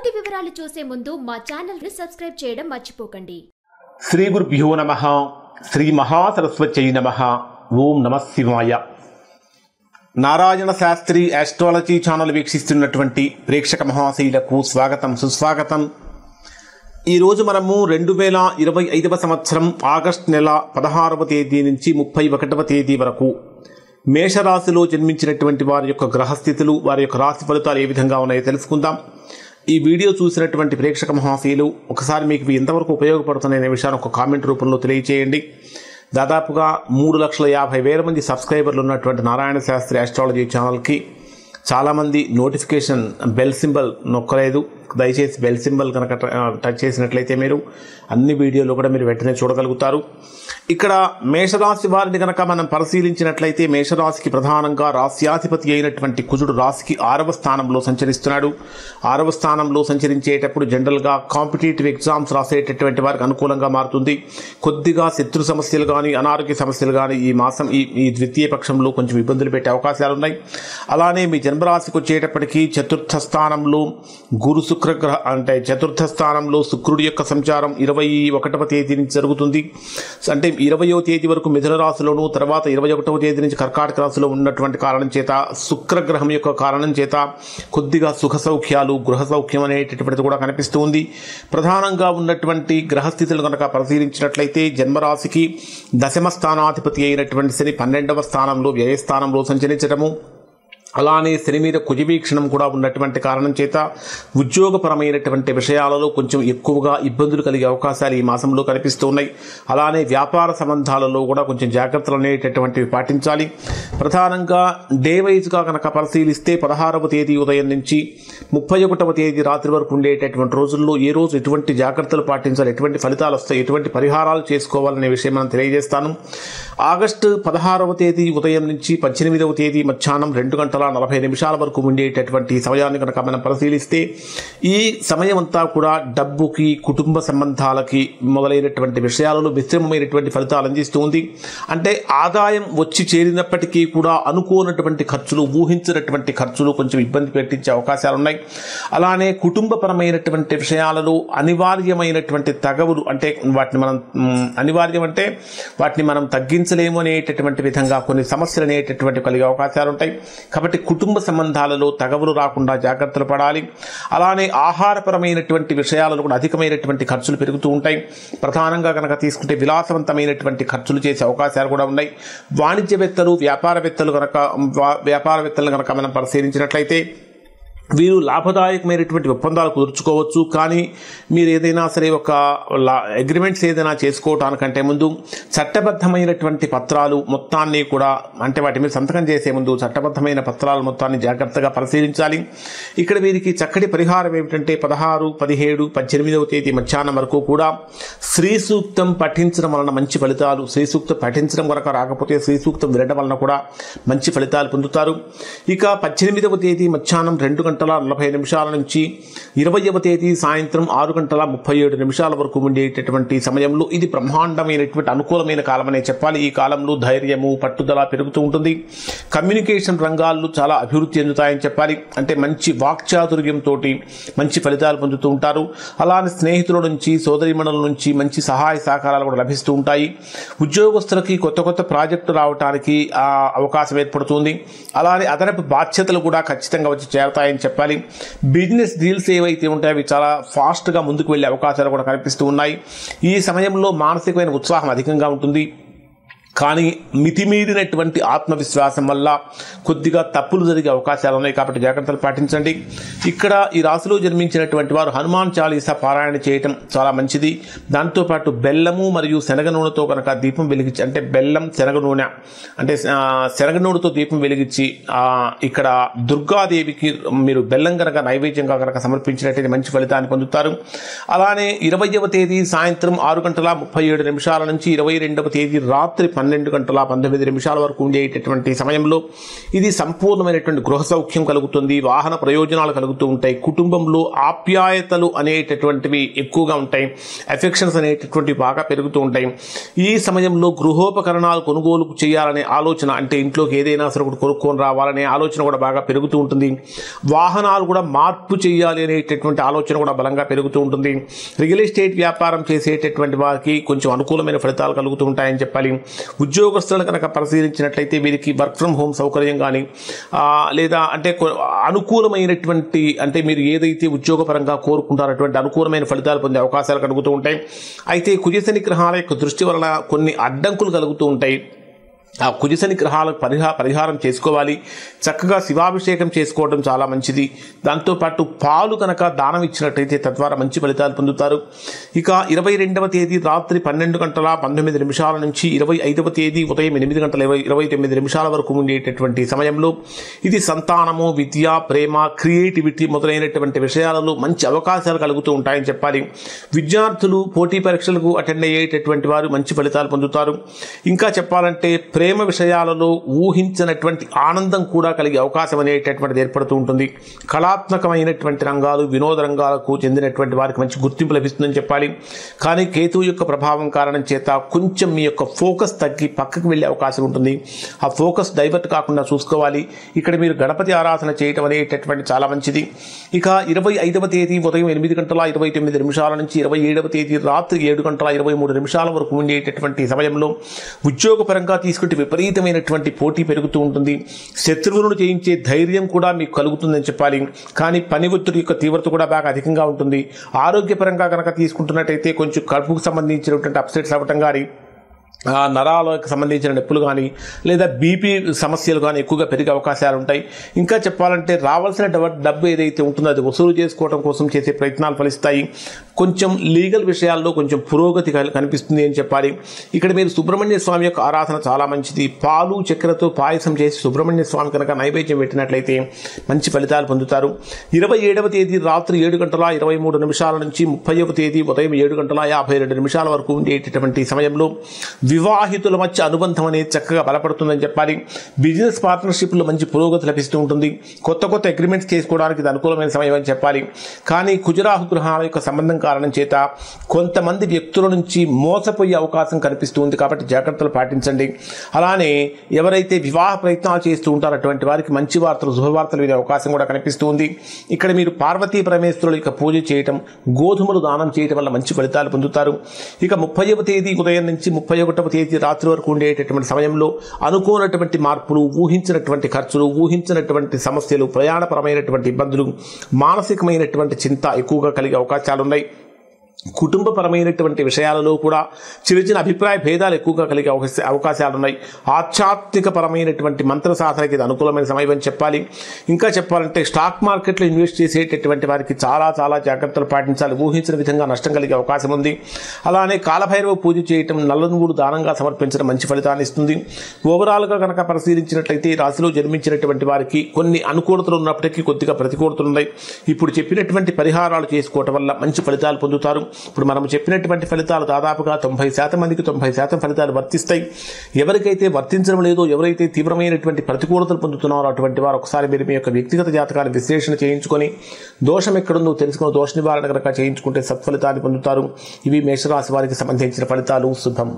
పూర్తి వివరాలు చూసే ముందు మా ఛానల్ ని సబ్స్క్రైబ్ చేయడం మర్చిపోకండి. శ్రీ గురుభ్యో నమః. శ్రీ మహాసరస్వత్యై నమః. ఓం నమః శివాయ. నారాయణ శాస్త్రి ఆస్ట్రాలజీ ఛానల్ వీక్షిస్తున్నటువంటి ప్రేక్షక మహాశైలకు స్వాగతం, సుస్వాగతం. ఈరోజు మనము 2025వ సంవత్సరం ఆగస్టు నెల 16వ తేదీ నుంచి 31వ తేదీ వరకు మేషరాశిలో జన్మించినటువంటి వారి యొక్క గ్రహస్థితులు, వారి యొక్క రాశి ఫలితాలు ఏ విధంగా ఉన్నాయో తెలుసుకుందాం. ఈ వీడియో చూసినటువంటి ప్రేక్షక మహాశయులు ఒకసారి మీకు ఎంతవరకు ఉపయోగపడుతున్నాయనే విషయాన్ని ఒక కామెంట్ రూపంలో తెలియజేయండి. దాదాపుగా 3,50,000 మంది సబ్స్క్రైబర్లు ఉన్నటువంటి నారాయణ శాస్త్రి ఆస్ట్రాలజీ ఛానల్కి చాలామంది నోటిఫికేషన్ బెల్ సింబల్ నొక్కలేదు. దయచేసి బెల్ సింబల్ కనుక టచ్ చేసినట్లయితే మీరు అన్ని వీడియోలు కూడా మీరు వెంటనే చూడగలుగుతారు. ఇక్కడ మేషరాశి వారిని కనుక మనం పరిశీలించినట్లయితే మేషరాశికి ప్రధానంగా రాశ్యాధిపతి అయినటువంటి కుజుడు రాశికి 6వ స్థానంలో సంచరిస్తున్నాడు. 6వ స్థానంలో సంచరించేటప్పుడు జనరల్గా కాంపిటేటివ్ ఎగ్జామ్స్ రాసేటటువంటి వారికి అనుకూలంగా మారుతుంది. కొద్దిగా శత్రు సమస్యలు కానీ అనారోగ్య సమస్యలు కానీ ఈ మాసం ఈ ద్వితీయ పక్షంలో కొంచెం ఇబ్బందులు పెట్టే అవకాశాలు ఉన్నాయి. అలానే మీ జన్మరాశికి వచ్చేటప్పటికీ చతుర్థ స్థానంలో గురు శుక్రగ్రహ అంటే చతుర్థ స్థానంలో శుక్రుడి యొక్క సంచారం 21వ తేదీ నుంచి జరుగుతుంది. అంటే 20వ తేదీ వరకు మిథున రాశిలోను, తర్వాత 21వ తేదీ నుంచి కర్కాటక రాశిలో ఉన్నటువంటి కారణం చేత శుక్రగ్రహం యొక్క కారణం చేత కొద్దిగా సుఖ సౌఖ్యాలు, గృహ సౌఖ్యం అనేటటువంటిది కూడా కనిపిస్తూ ఉంది. ప్రధానంగా ఉన్నటువంటి గ్రహస్థితులు కనుక పరిశీలించినట్లయితే జన్మరాశికి దశమ స్థానాధిపతి అయినటువంటి శని 12వ స్థానంలో వ్యయస్థానంలో సంచరించడము, అలానే శని మీద కుజవీక్షణం కూడా ఉన్నటువంటి కారణం చేత ఉద్యోగపరమైనటువంటి విషయాలలో కొంచెం ఎక్కువగా ఇబ్బందులు కలిగే అవకాశాలు ఈ మాసంలో కనిపిస్తూ ఉన్నాయి. అలానే వ్యాపార సంబంధాలలో కూడా కొంచెం జాగ్రత్తలు అనేటటువంటివి పాటించాలి. ప్రధానంగా డే వైజ్గా కనుక పరిశీలిస్తే 16వ తేదీ ఉదయం నుంచి 31వ తేదీ రాత్రి వరకు ఉండేటటువంటి రోజుల్లో ఏ రోజు ఎటువంటి జాగ్రత్తలు పాటించాలి, ఎటువంటి ఫలితాలు వస్తాయి, ఎటువంటి పరిహారాలు చేసుకోవాలనే విషయం మనం తెలియజేస్తాను. ఆగస్టు 16వ తేదీ ఉదయం నుంచి 18వ తేదీ మధ్యాహ్నం 2:40 వరకు ఉండేటటువంటి సమయాన్ని కనుక మనం పరిశీలిస్తే ఈ సమయం అంతా కూడా డబ్బుకి, కుటుంబ సంబంధాలకి మొదలైనటువంటి విషయాలలో మిశ్రమమైనటువంటి ఫలితాలు అందిస్తూ ఉంది. అంటే ఆదాయం వచ్చి చేరినప్పటికీ కూడా అనుకోనటువంటి ఖర్చులు, ఊహించినటువంటి ఖర్చులు కొంచెం ఇబ్బంది పెట్టించే అవకాశాలు ఉన్నాయి. అలానే కుటుంబపరమైనటువంటి విషయాలలో అనివార్యమైనటువంటి తగవులు, అంటే వాటిని మనం అనివార్యం అంటే వాటిని మనం తగ్గించలేము అనేటటువంటి విధంగా కొన్ని సమస్యలు అనేటటువంటి కలిగే అవకాశాలు ఉంటాయి. కాబట్టి కుటుంబ సంబంధాలలో తగవులు రాకుండా జాగ్రత్తలు పడాలి. అలానే ఆహారపరమైనటువంటి విషయాలలో కూడా అధికమైనటువంటి ఖర్చులు పెరుగుతూ ఉంటాయి. ప్రధానంగా కనుక తీసుకుంటే విలాసవంతమైనటువంటి ఖర్చులు చేసే అవకాశాలు కూడా ఉన్నాయి. వాణిజ్యవేత్తలు, వ్యాపారవేత్తలు కనుక మనం పరిశీలించినట్లయితే వీరు లాభదాయకమైనటువంటి ఒప్పందాలు కుదుర్చుకోవచ్చు. కానీ మీరు ఏదైనా సరే ఒక అగ్రిమెంట్స్ ఏదైనా చేసుకోవటానికంటే ముందు చట్టబద్ధమైనటువంటి పత్రాలు మొత్తాన్ని కూడా, అంటే వాటి మీద సంతకం చేసే ముందు చట్టబద్ధమైన పత్రాలు మొత్తాన్ని జాగ్రత్తగా పరిశీలించాలి. ఇక్కడ వీరికి చక్కటి పరిహారం ఏమిటంటే 16, 17, 18వ తేదీ మధ్యాహ్నం వరకు కూడా శ్రీ సూక్తం పఠించడం వలన మంచి ఫలితాలు, శ్రీ సూక్తం పఠించడం కనుక రాకపోతే శ్రీ సూక్తం వినడం వలన కూడా మంచి ఫలితాలు పొందుతారు. ఇక 18వ తేదీ మధ్యాహ్నం 2:40 నుంచి 20వ తేదీ సాయంత్రం 6:37 వరకు ఉండేటటువంటి సమయంలో ఇది బ్రహ్మాండమైనటువంటి అనుకూలమైన కాలమనే చెప్పాలి. ఈ కాలంలో ధైర్యము, పట్టుదల పెరుగుతూ ఉంటుంది. కమ్యూనికేషన్ రంగాల్లో చాలా అభివృద్ధి చెందుతాయని చెప్పాలి. అంటే మంచి వాక్చాతుర్యంతో మంచి ఫలితాలు పొందుతూ ఉంటారు. అలానే స్నేహితుల నుంచి, సోదరీమణుల నుంచి మంచి సహాయ సహకారాలు కూడా లభిస్తూ ఉంటాయి. ఉద్యోగస్తులకి కొత్త ప్రాజెక్టు రావడానికి అవకాశం ఏర్పడుతుంది. అలానే అదనపు బాధ్యతలు కూడా ఖచ్చితంగా వచ్చి చేరతాయని చెప్పాలి. బిజినెస్ డీల్స్ ఏవైతే ఉంటాయో అవి చాలా ఫాస్ట్గా ముందుకు వెళ్ళే అవకాశాలు కూడా కనిపిస్తూ ఉన్నాయి. ఈ సమయంలో మానసికమైన ఉత్సాహం అధికంగా ఉంటుంది. కానీ మితిమీరినటువంటి ఆత్మవిశ్వాసం వల్ల కొద్దిగా తప్పులు జరిగే అవకాశాలు ఉన్నాయి. కాబట్టి జాగ్రత్తలు పాటించండి. ఇక్కడ ఈ రాశిలో జన్మించినటువంటి వారు హనుమాన్ చాలీసా పారాయణ చేయటం చాలా మంచిది. దాంతోపాటు బెల్లము మరియు శనగ నూనెతో కనుక దీపం వెలిగించి, అంటే బెల్లం, శనగ నూనె, అంటే శనగ నూనెతో దీపం వెలిగించి ఇక్కడ దుర్గాదేవికి మీరు బెల్లం కనుక నైవేద్యంగా కనుక సమర్పించినట్లయితే మంచి ఫలితాన్ని పొందుతారు. అలానే 20వ తేదీ సాయంత్రం 6:37 నుంచి 22వ తేదీ రాత్రి 12:19 వరకు ఉండేటటువంటి సమయంలో ఇది సంపూర్ణమైనటువంటి గృహ సౌఖ్యం కలుగుతుంది, వాహన ప్రయోజనాలు కలుగుతూ ఉంటాయి, కుటుంబంలో ఆప్యాయతలు అనేటటువంటివి ఎక్కువగా ఉంటాయి, ఎఫెక్షన్స్ అనేటటువంటివి బాగా పెరుగుతూ ఉంటాయి. ఈ సమయంలో గృహోపకరణాలు కొనుగోలు చేయాలనే ఆలోచన, అంటే ఇంట్లోకి ఏదైనా సరే ఒకటి కొనుక్కొని రావాలనే ఆలోచన కూడా బాగా పెరుగుతూ ఉంటుంది. వాహనాలు కూడా మార్పు చేయాలి అనేటటువంటి ఆలోచన కూడా బలంగా పెరుగుతూ ఉంటుంది. రియల్ ఎస్టేట్ వ్యాపారం చేసేటటువంటి వారికి కొంచెం అనుకూలమైన ఫలితాలు కలుగుతూ ఉంటాయని చెప్పాలి. ఉద్యోగస్తులను కనుక పరిశీలించినట్లయితే వీరికి వర్క్ ఫ్రమ్ హోమ్ సౌకర్యం కానీ లేదా అంటే అనుకూలమైనటువంటి, అంటే మీరు ఏదైతే ఉద్యోగపరంగా కోరుకుంటారో అటువంటి అనుకూలమైన ఫలితాలు పొందే అవకాశాలు కలుగుతూ ఉంటాయి. అయితే కుజశని గ్రహాల యొక్క దృష్టి వలన కొన్ని అడ్డంకులు కలుగుతూ ఉంటాయి. ఆ కుజశని గ్రహాలకు పరిహారం చేసుకోవాలి. చక్కగా శివాభిషేకం చేసుకోవడం చాలా మంచిది. దాంతోపాటు పాలు కనుక దానం ఇచ్చినట్టయితే తద్వారా మంచి ఫలితాలు పొందుతారు. ఇక 22వ తేదీ రాత్రి 12:19 నుంచి 25వ తేదీ ఉదయం 8:29 వరకు ఉండేటటువంటి సమయంలో ఇది సంతానము, విద్య, ప్రేమ, క్రియేటివిటీ మొదలైనటువంటి విషయాలలో మంచి అవకాశాలు కలుగుతూ ఉంటాయని చెప్పాలి. విద్యార్థులు పోటీ పరీక్షలకు అటెండ్ అయ్యేటటువంటి వారు మంచి ఫలితాలు పొందుతారు. ఇంకా చెప్పాలంటే ప్రేమ విషయాలలో ఊహించినటువంటి ఆనందం కూడా కలిగే అవకాశం అనేటటువంటిది ఏర్పడుతూ ఉంటుంది. కళాత్మకమైనటువంటి రంగాలు, వినోద రంగాలకు చెందినటువంటి వారికి మంచి గుర్తింపు లభిస్తుందని చెప్పాలి. కానీ కేతువు యొక్క ప్రభావం కారణం చేత కొంచెం మీ యొక్క ఫోకస్ తగ్గి పక్కకు వెళ్ళే అవకాశం ఉంటుంది. ఆ ఫోకస్ డైవర్ట్ కాకుండా చూసుకోవాలి. ఇక్కడ మీరు గణపతి ఆరాధన చేయటం అనేటటువంటి చాలా మంచిది. ఇక 25వ తేదీ ఉదయం 8:29 నుంచి 27వ తేదీ రాత్రి 7:23 వరకు ఉండేటటువంటి సమయంలో ఉద్యోగపరంగా తీసుకుంటే విపరీతమైనటువంటి పోటీ పెరుగుతూ ఉంటుంది. శత్రువులను జయించే ధైర్యం కూడా మీకు కలుగుతుందని చెప్పాలి. కానీ పని ఒత్తిడి యొక్క తీవ్రత కూడా బాగా అధికంగా ఉంటుంది. ఆరోగ్యపరంగా కనుక తీసుకుంటున్నట్టయితే కొంచెం కడుపుకు సంబంధించినటువంటి అప్సెట్స్ అవ్వటం కానీ, నరాలకు సంబంధించిన నొప్పులు కానీ లేదా బీపీ సమస్యలు కానీ ఎక్కువగా పెరిగే అవకాశాలు ఉంటాయి. ఇంకా చెప్పాలంటే రావాల్సిన డబ్బు ఏదైతే ఉంటుందో అది వసూలు చేసుకోవడం కోసం చేసే ప్రయత్నాలు ఫలిస్తాయి. కొంచెం లీగల్ విషయాల్లో కొంచెం పురోగతి కనిపిస్తుంది అని చెప్పాలి. ఇక్కడ మీరు సుబ్రహ్మణ్య స్వామి యొక్క ఆరాధన చాలా మంచిది. పాలు చక్కెరతో పాయసం చేసి సుబ్రహ్మణ్య స్వామి కనుక నైవేద్యం పెట్టినట్లయితే మంచి ఫలితాలు పొందుతారు. 27వ తేదీ రాత్రి 7:23 నుంచి 30వ తేదీ ఉదయం 7:52 వరకు ఉండేటటువంటి సమయంలో వివాహితుల మధ్య అనుబంధం అనేది చక్కగా బలపడుతుందని చెప్పాలి. బిజినెస్ పార్ట్నర్షిప్లో మంచి పురోగతి లభిస్తూ ఉంటుంది. కొత్త అగ్రిమెంట్స్ చేసుకోవడానికి ఇది అనుకూలమైన సమయం అని చెప్పాలి. కానీ కుజరాహు గ్రహాల యొక్క సంబంధం కారణం చేత కొంతమంది వ్యక్తుల నుంచి మోసపోయే అవకాశం కనిపిస్తుంది. కాబట్టి జాగ్రత్తలు పాటించండి. అలానే ఎవరైతే వివాహ ప్రయత్నాలు చేస్తూ ఉంటారో అటువంటి వారికి మంచి వార్తలు, శుభవార్తలు వినే అవకాశం కూడా కనిపిస్తుంది. ఇక్కడ మీరు పార్వతీ పరమేశ్వరుల యొక్క పూజ చేయటం, గోధుమలు దానం చేయటం వల్ల మంచి ఫలితాలు పొందుతారు. ఇక 30వ తేదీ ఉదయం నుంచి 31వ తేదీ రాత్రి వరకు ఉండేటటువంటి సమయంలో అనుకోనటువంటి మార్పులు, ఊహించినటువంటి ఖర్చులు, ఊహించినటువంటి సమస్యలు, ప్రయాణపరమైనటువంటి ఇబ్బందులు, మానసికమైనటువంటి చింత ఎక్కువగా కలిగే అవకాశాలు ఉన్నాయి. కుటుంబపరమైనటువంటి విషయాలలో కూడా చిన్న అభిప్రాయ భేదాలు ఎక్కువగా కలిగే అవకాశాలు ఉన్నాయి. ఆధ్యాత్మిక పరమైనటువంటి మంత్ర సాధనకి ఇది అనుకూలమైన సమయం అని చెప్పాలి. ఇంకా చెప్పాలంటే స్టాక్ మార్కెట్లో ఇన్వెస్ట్ చేసేటటువంటి వారికి చాలా జాగ్రత్తలు పాటించాలి. ఊహించిన విధంగా నష్టం కలిగే అవకాశం ఉంది. అలానే కాలభైరవ పూజ చేయటం, నల్ల నువ్వులు దానంగా సమర్పించడం మంచి ఫలితాన్ని ఇస్తుంది. ఓవరాల్గా కనుక పరిశీలించినట్లయితే రాశిలో జన్మించినటువంటి వారికి కొన్ని అనుకూలతలు ఉన్నప్పటికీ కొద్దిగా ప్రతికూలతలు ఉన్నాయి. ఇప్పుడు చెప్పినటువంటి పరిహారాలు చేసుకోవటం వల్ల మంచి ఫలితాలు పొందుతారు. ఇప్పుడు మనం చెప్పినటువంటి ఫలితాలు దాదాపుగా 90% మందికి 90% ఫలితాలు వర్తిస్తాయి. ఎవరికైతే వర్తించడం లేదో, ఎవరైతే తీవ్రమైనటువంటి ప్రతికూలతలు పొందుతున్నారో అటువంటి వారు ఒకసారి మీరు మీ యొక్క వ్యక్తిగత జాతకాన్ని విశ్లేషణ చేయించుకొని దోషం ఎక్కడుందో తెలుసుకుని దోష నివారణ కనుక చేయించుకుంటే సత్ఫలితాన్ని పొందుతారు. ఇవి మేషరాశి వారికి సంబంధించిన ఫలితాలు. శుభం.